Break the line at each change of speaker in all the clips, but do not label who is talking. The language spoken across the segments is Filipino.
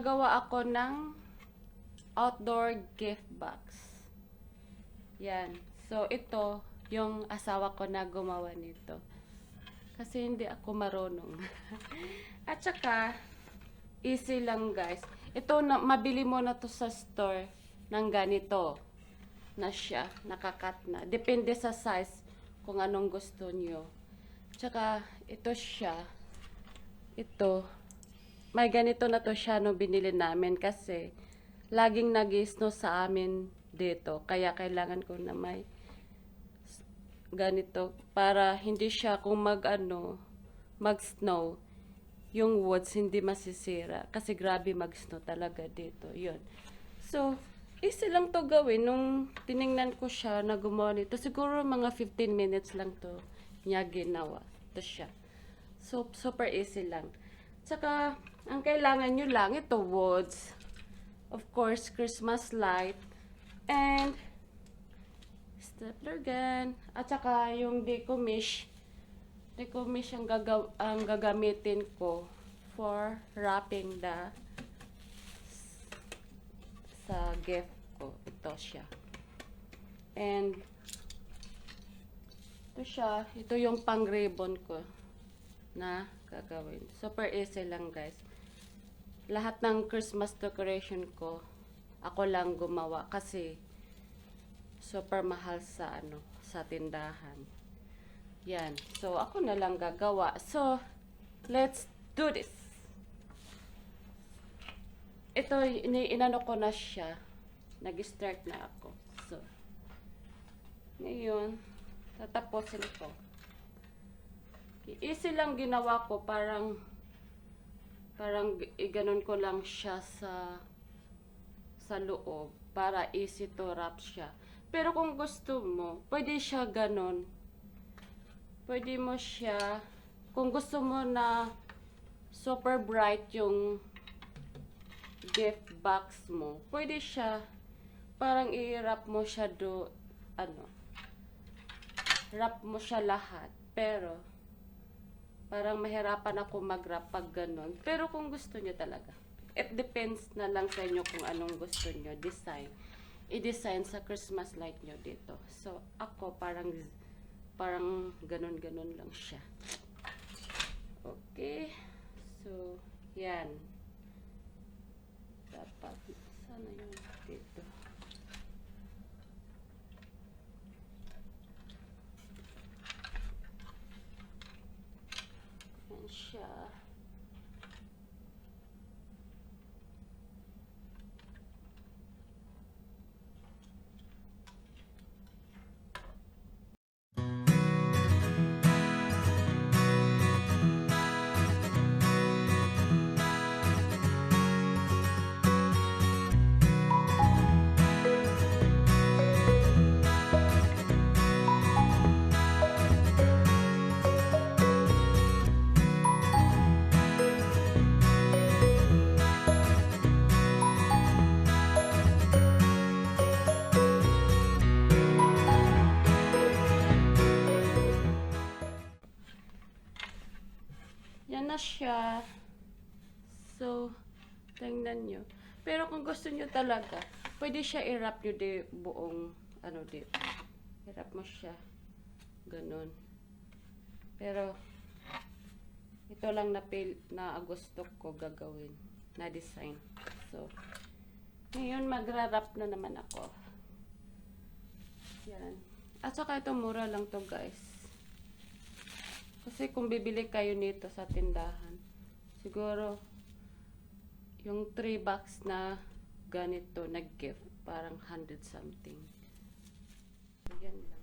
gagawa ako ng outdoor gift box. Yan. So, ito, yung asawa ko na gumawa nito. Kasi hindi ako marunong. At saka, easy lang guys. Ito, mabili mo na to sa store ng ganito na siya, nakakat na. Depende sa size kung anong gusto nyo. Tsaka, ito siya. Ito, may ganito na to siya no binili namin kasi laging nag-snow sa amin dito. Kaya kailangan ko na may ganito para hindi siya kung mag-snow, yung woods hindi masisira. Kasi grabe mag-snow talaga dito. Yun. So, easy lang to gawin. Nung tiningnan ko siya na gumawa nito, siguro mga 15 minutes lang to niya ginawa. Ito siya. So, super easy lang. Tsaka, ang kailangan nyo lang, ito woods. Of course, Christmas light. And, stapler gun. At saka, yung decomish. Decomish ang gagamitin ko for wrapping sa gift ko. Ito siya. And, ito siya. Ito yung pang ribbon ko na gagawin. Super easy lang guys. Lahat ng Christmas decoration ko, ako lang gumawa kasi super mahal sa tindahan. Yan. So, ako na lang gagawa. So, let's do this. Ito, inano ko na siya. Nag-start na ako. So, ngayon, tatapusin ko. Easy lang ginawa ko, parang iganon ko lang siya sa loob para easy to wrap siya. Pero kung gusto mo, pwede siya ganon. Pwede mo siya, kung gusto mo na super bright yung gift box mo, pwede siya, parang i-wrap mo siya wrap mo siya lahat. Pero, parang mahirapan ako mag-wrap pag ganun. Pero kung gusto nyo talaga, it depends na lang sa inyo kung anong gusto nyo i-design sa Christmas light nyo dito. So, ako parang ganun-ganun lang siya. Okay. So, yan. Dapat, sana yung dito. Yan siya. Yan na siya. So, tingnan nyo. Pero kung gusto nyo talaga, pwede siya i-wrap nyo buong, dito. I-wrap mo siya. Ganun. Pero, ito lang na gusto ko gagawin. Na design. So, ngayon magra-wrap na naman ako. Yan. At saka ito mura lang to guys. Kasi kung bibili kayo nito sa tindahan, siguro yung 3 box na ganito na gift, parang 100 something. So, yan lang.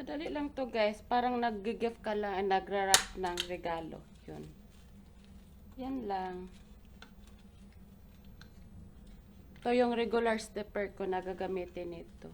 Madali lang to guys. Parang nag-gift ka lang and nagra-wrap ng regalo. Yun. Yan lang. Ito yung regular stepper ko na gagamitin ito.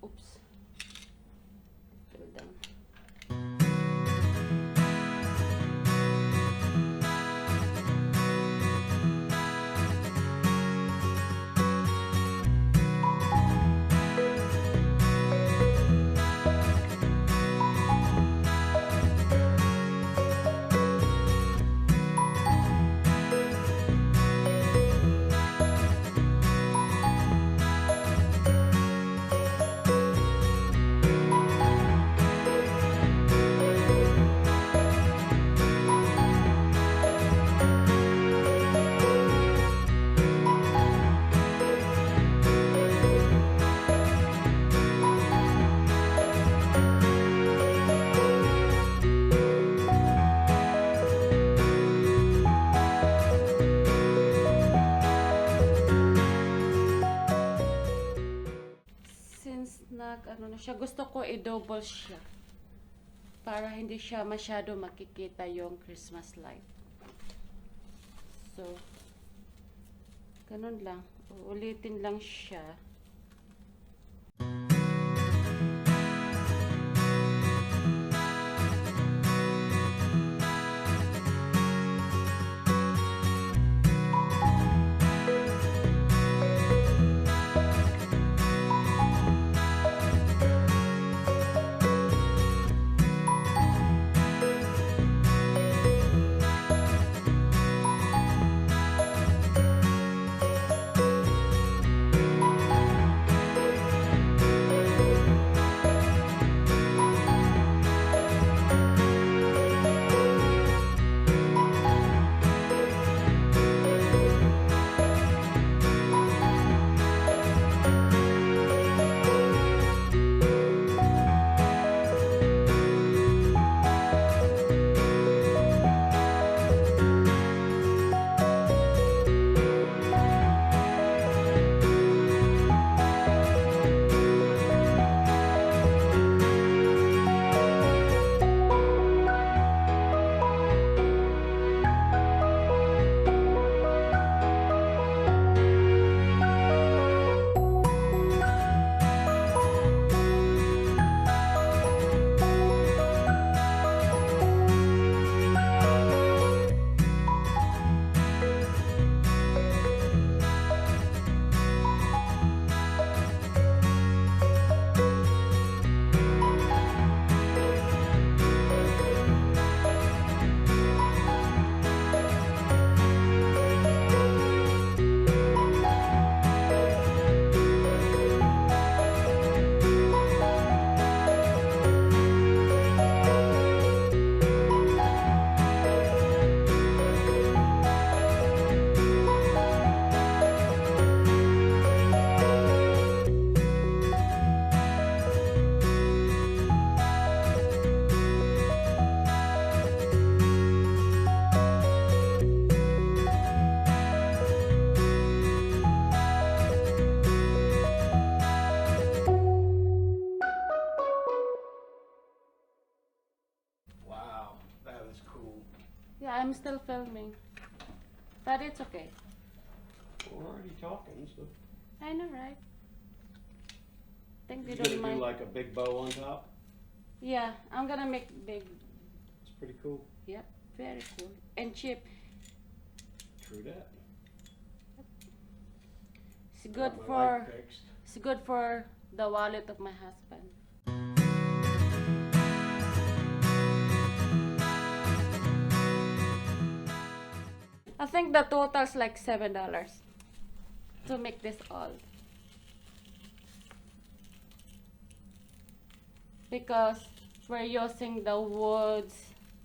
Oops. Fell down. Since ano na siya, gusto ko i-double siya para hindi siya masyado makikita yung Christmas light. So, ganun lang. Ulitin lang siya. Yeah, I'm still filming. But it's okay.
We're already talking, so
I know, right? Think they
you're
don't
gonna
mind.
do like a big bow on top?
Yeah, I'm gonna make big.
It's pretty cool.
Yep, very cool. And cheap.
True that.
It's good
Got my
for
light fixed.
it's good for the wallet of my husband. I think the total's like $7 to make this all. Because we're using the woods,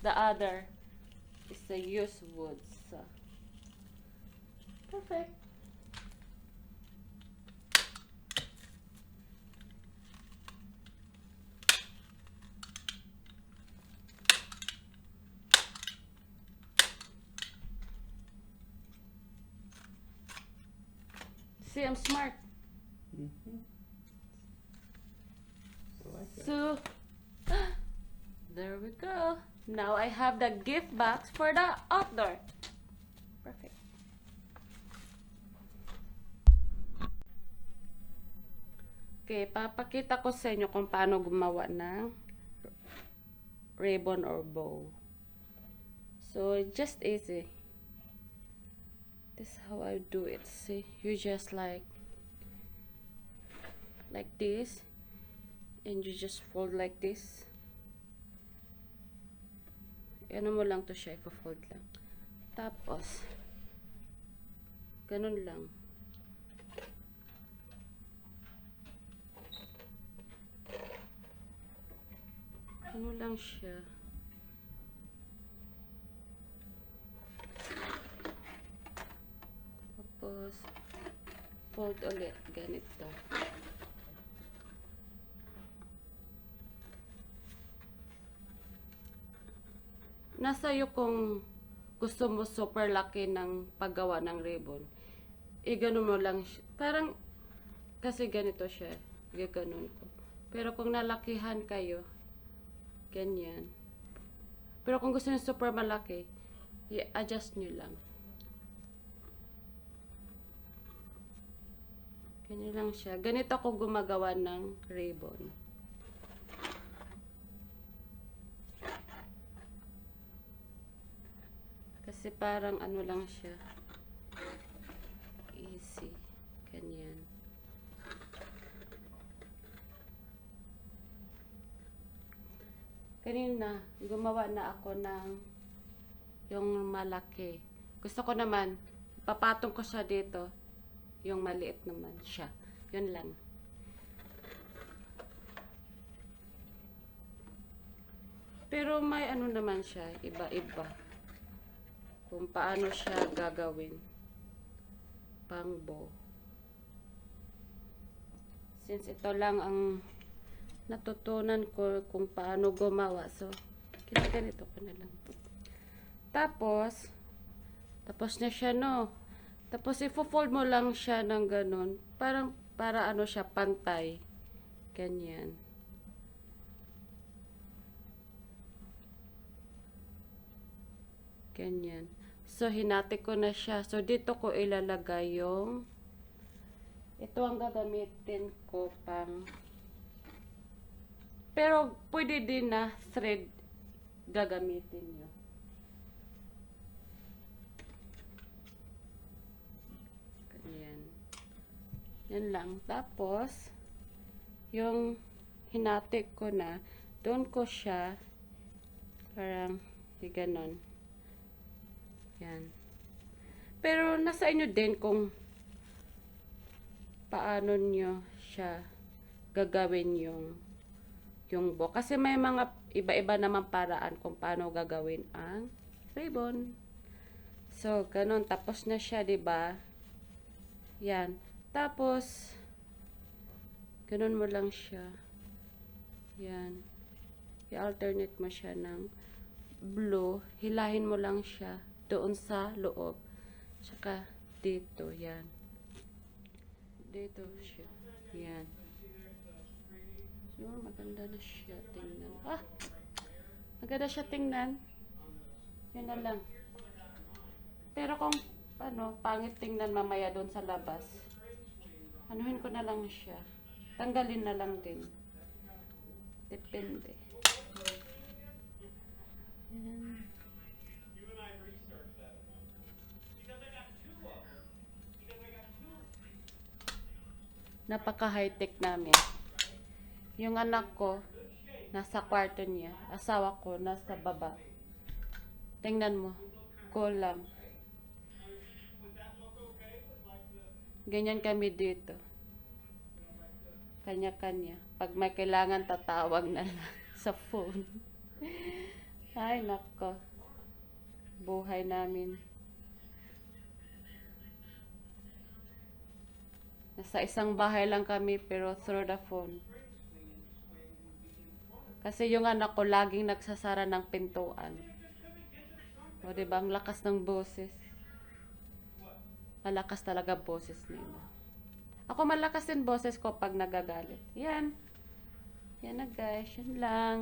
the other is the used woods. So. Perfect. See, I'm smart.
Mm-hmm. I like that.
So, there we go. Now I have the gift box for the outdoor. Perfect. Okay, papakita ko sa inyo kung paano gumawa ng ribbon or bow. So, just easy. This is how I do it. See, you just like this, and you just fold like this. Ano mo lang to siya, i-fold lang. Tapos, ganun lang. Ano lang siya. Tapos, fold ulit. Ganito. Nasa iyo kung gusto mo super laki ng paggawa ng ribbon. Ganun mo lang siya. Parang, kasi ganito siya. Gaganon ko. Pero kung nalakihan kayo, ganyan. Pero kung gusto niyo super malaki, i-adjust nyo lang. Ganyan lang siya. Ganito ako gumagawa ng ribbon. Kasi parang ano lang siya. Easy. Ganyan. Kanina, gumawa na ako ng yung malaki. Gusto ko naman, papatong ko siya dito. Yung maliit naman siya. Yun lang. Pero may ano naman siya, iba-iba. Kung paano siya gagawin. Pang bow. Since ito lang ang natutunan ko kung paano gumawa. So, ginaganito ko na lang. Tapos na siya, no? Tapos, i-fold mo lang siya ng ganun. Parang, para ano siya, pantay. Ganyan. Ganyan. So, hinati ko na siya. So, dito ko ilalagay yung ito ang gagamitin ko pang pero, pwede din na thread gagamitin nyo. Ganyan. Yan lang. Tapos, yung hinati ko na, doon ko siya, parang, ganon. Yan. Pero, nasa inyo din kung paano nyo siya gagawin yung bow. Kasi may mga iba-iba naman paraan kung paano gagawin ang ribbon. So, ganun. Tapos na siya, diba? Yan. Tapos, ganun mo lang siya. Yan. I-alternate mo siya ng blue. Hilahin mo lang siya doon sa loob. Tsaka, dito. Yan. Dito siya. Yan. Yun, maganda na siya tingnan. Maganda siya tingnan. Yun na lang. Pero kung, pangit tingnan mamaya doon sa labas, anuhin ko na lang siya. Tanggalin na lang din. Depende. Yan. Napaka high-tech namin. Yung anak ko, nasa kwarto niya. Asawa ko, nasa baba. Tingnan mo. Cool lang. Ganyan kami dito. Kanya-kanya. Pag may kailangan, tatawag na lang sa phone. Ay, nako. Buhay namin. Nasa isang bahay lang kami, pero through the phone. Kasi yung anak ko, laging nagsasara ng pintuan. O, diba? Ang lakas ng boses. Malakas talaga boses nila. Ako malakas din boses ko pag nagagalit. Yan. Yan na guys. Yan lang.